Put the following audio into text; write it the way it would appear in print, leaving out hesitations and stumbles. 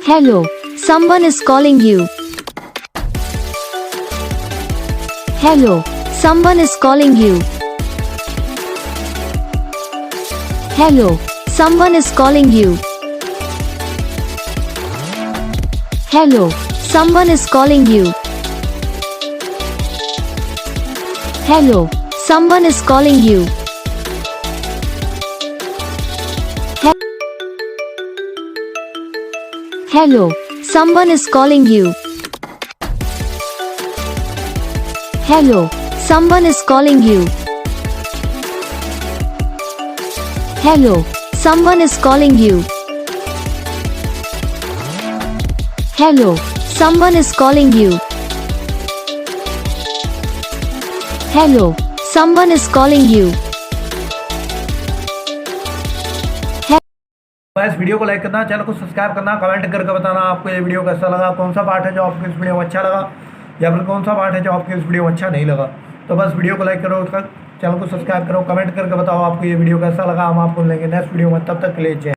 Hello, someone is calling you. Hello, someone is calling you. Hello, someone is calling you. Hello, someone is calling you. Hello, someone is calling you. Hello, someone is calling you. Hello, someone is calling you. Hello, someone is calling you. Hello, someone is calling you. Hello, someone is calling you. इस video को like करना, channel को subscribe करना, comment करके बताना आपको ये video कैसा लगा, कौन सा पार्ट है जो आपको इस वीडियो में अच्छा लगा या फिर कौन सा पार्ट है जो आपको इस वीडियो में अच्छा नहीं लगा। तो बस वीडियो को लाइक करो, चैनल को सब्सक्राइब करो, कमेंट करके बताओ आपको ये वीडियो कैसा लगा। हम आपको मिलेंगे नेक्स्ट वीडियो में, तब तक के लिए जय।